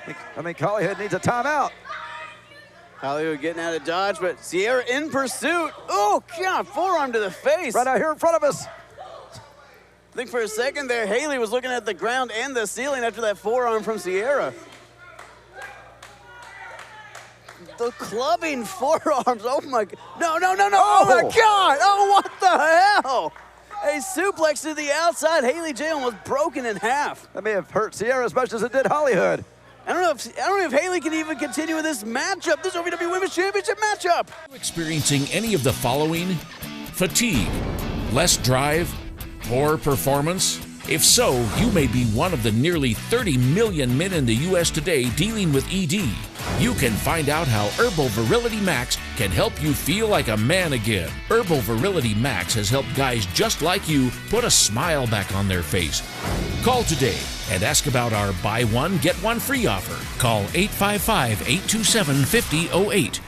I think HollyHood needs a timeout. HollyHood getting out of dodge, but Sierra in pursuit. Oh, God, forearm to the face. Right out here in front of us. I think for a second there, Haley was looking at the ground and the ceiling after that forearm from Sierra. The clubbing forearms, oh my God. No. Oh my God, oh what the hell? A suplex to the outside, Haley J almost broken in half. That may have hurt Sierra as much as it did HollyHood. I don't know if Haley can even continue with this matchup, this OVW Women's Championship matchup. Experiencing any of the following? Fatigue, less drive, poor performance? If so, you may be one of the nearly 30 million men in the U.S. today dealing with ED. You can find out how Herbal Virility Max can help you feel like a man again. Herbal Virility Max has helped guys just like you put a smile back on their face. Call today and ask about our buy one, get one free offer. Call 855-827-5008.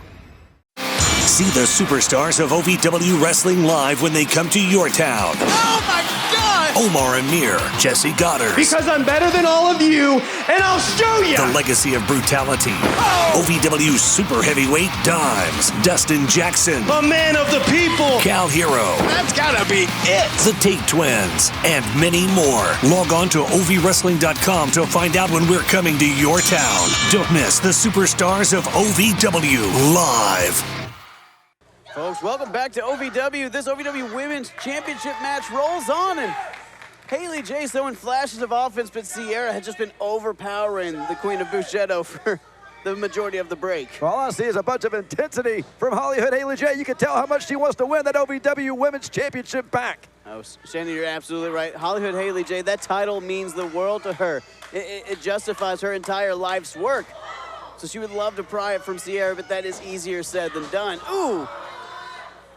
See the superstars of OVW Wrestling live when they come to your town. Oh my God! Omar Amir, Jessie Goderz. Because I'm better than all of you, and I'll show you! The Legacy of Brutality. Oh. OVW Super Heavyweight Dimes. Dustin Jackson. A man of the people! Cal Hero. That's gotta be it! The Tate Twins. And many more. Log on to OVWrestling.com to find out when we're coming to your town. Don't miss the superstars of OVW live. Folks, welcome back to OVW. This OVW Women's Championship match rolls on, and Haley J throwing flashes of offense, but Sierra had just been overpowering the Queen of Buscetto for the majority of the break. All I see is a bunch of intensity from HollyHood Haley J. You can tell how much she wants to win that OVW Women's Championship back. Oh, Shannon, you're absolutely right. HollyHood Haley J, that title means the world to her. It justifies her entire life's work. So she would love to pry it from Sierra, but that is easier said than done. Ooh!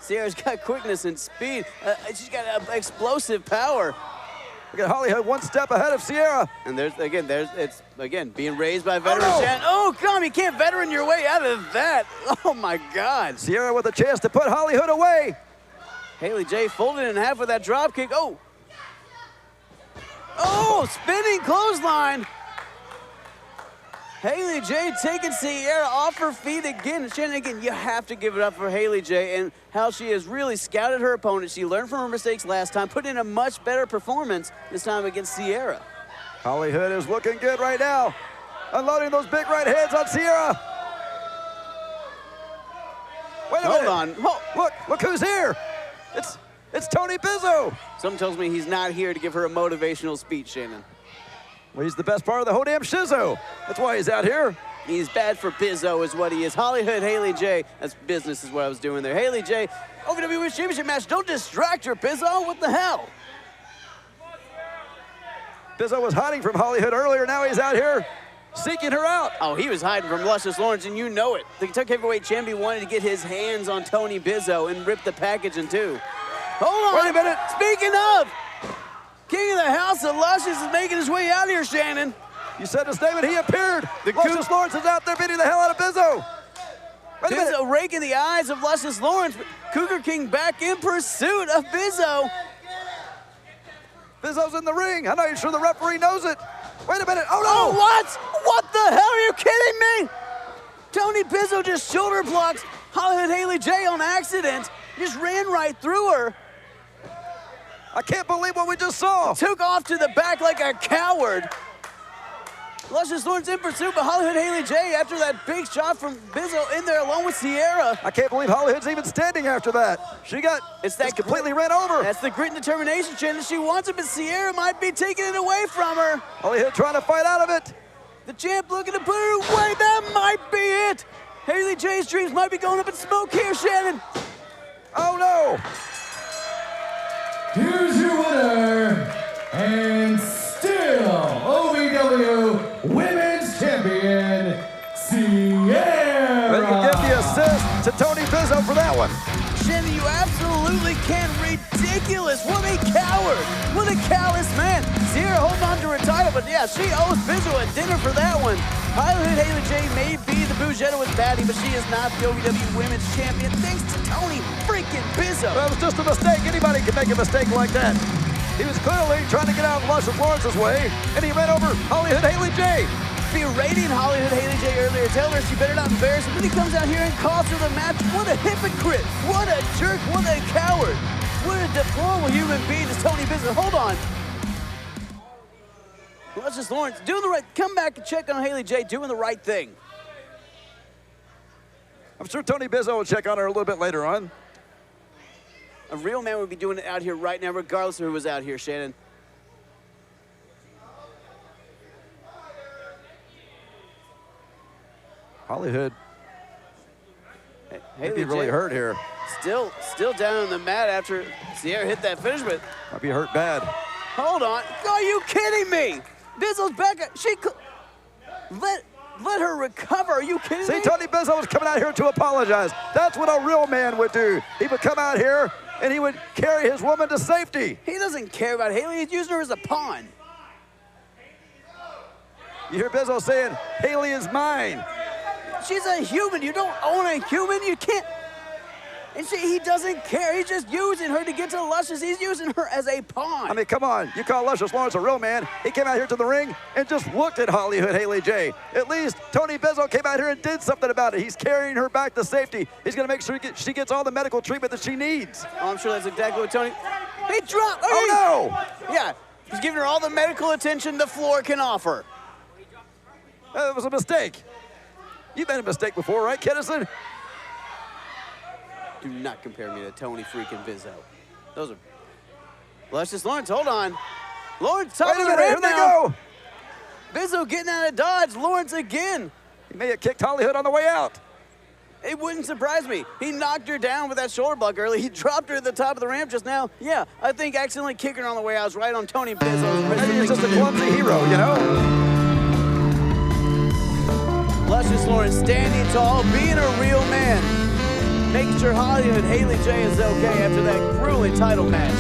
Sierra's got quickness and speed. She's got explosive power. Look at HollyHood one step ahead of Sierra. And it's being raised by veteran Shannon. Oh, come, you can't veteran your way out of that. Oh my God. Sierra with a chance to put HollyHood away. Haley J folded in half with that drop kick. Oh, spinning clothesline. Haley J taking Sierra off her feet again. Shannon, again, you have to give it up for Haley J and how she has really scouted her opponent. She learned from her mistakes last time, put in a much better performance this time against Sierra. HollyHood is looking good right now. Unloading those big right hands on Sierra. Wait a minute. Hold on. Look who's here. It's Tony Bizzo. Something tells me he's not here to give her a motivational speech, Shannon. Well, he's the best part of the whole damn shizzo. That's why he's out here. He's bad for Bizzo is what he is. HollyHood, Haley J. That's business is what I was doing there. Haley J, OVW Women's Championship match. Don't distract her, Bizzo. What the hell? Bizzo was hiding from HollyHood earlier. Now he's out here seeking her out. Oh, he was hiding from Luscious Lawrence, and you know it. The Kentucky Heavyweight Champion wanted to get his hands on Tony Bizzo and rip the package in two. Hold on. Wait a minute. Speaking of, King of the House of Luscious is making his way out here, Shannon. You said his name and he appeared. Luscious Lawrence is out there beating the hell out of Bizzo. Bizzo raking the eyes of Luscious Lawrence. Cougar King back in pursuit of Bizzo. Bizzo's in the ring. I'm not even sure the referee knows it. Wait a minute. Oh, no. Oh, what? What the hell? Are you kidding me? Tony Bizzo just shoulder blocks HollyHood Haley J on accident. Just ran right through her. I can't believe what we just saw. Took off to the back like a coward. Luscious Lawrence in pursuit, but HollyHood Haley J after that big shot from Bizzo in there along with Sierra. I can't believe HollyHood's even standing after that. She got completely ran over. That's the grit and determination, Shannon. She wants it, but Sierra might be taking it away from her. HollyHood trying to fight out of it. The champ looking to put her away. That might be it. Haley J's dreams might be going up in smoke here, Shannon. Oh, no. Here's your winner, and still OVW Women's Champion, Sierra. Well, you give the assist to Tony Bizzo for that. that one. Shannon, you absolutely can. Ridiculous. What a coward. What a callous man. Sierra holding on to her title, but yeah, she owes Bizzo a dinner for that one. HollyHood Haley J may be the Bougetta with Batty, but she is not the OVW Women's Champion thanks to Tony freaking Bizzo. That was just a mistake. Anybody can make a mistake like that. He was clearly trying to get out of Luscious Lawrence's way, and he ran over HollyHood Haley J. Berating HollyHood Haley J earlier, telling her she better not embarrass him. Then he comes out here and costs her the match. What a hypocrite. What a jerk. What a coward. What a deplorable human being is Tony Bizzo. Hold on. Luscious Lawrence doing the right. Come back and check on Haley J doing the right thing. I'm sure Tony Bizzo will check on her a little bit later on. A real man would be doing it out here right now, regardless of who was out here, Shannon. HollyHood. Haley really J hurt here. Still down on the mat after Sierra hit that finish, but might be hurt bad. Hold on. Are you kidding me? Bizzo's back. She could let her recover. Are you kidding me? See, Tony Bizzo was coming out here to apologize. That's what a real man would do. He would come out here and he would carry his woman to safety. He doesn't care about Haley. He's using her as a pawn. You hear Bizzo saying, Haley is mine. She's a human. You don't own a human. You can't. And he doesn't care. He's just using her to get to Luscious. He's using her as a pawn. I mean, come on. You call Luscious Lawrence a real man. He came out here to the ring and just looked at HollyHood Haley J. At least Tony Bizzo came out here and did something about it. He's carrying her back to safety. He's going to make sure she gets all the medical treatment that she needs. Oh, I'm sure that's exactly what Tony... He dropped... Oh, no! Yeah. He's giving her all the medical attention the floor can offer. That was a mistake. You've made a mistake before, right, Kennison? Do not compare me to Tony freaking Bizzo. Those are... Luscious Lawrence, hold on. Lawrence, top of the ramp now. Here they go. Bizzo getting out of dodge. Lawrence again. He may have kicked HollyHood on the way out. It wouldn't surprise me. He knocked her down with that shoulder block early. He dropped her at the top of the ramp just now. Yeah, I think accidentally kicking her on the way out was right on Tony Bizzo's wrist. Maybe he's just a clumsy hero, you know? Luscious Lawrence standing tall, being a real man. Making sure HollyHood Haley J is okay after that grueling title match.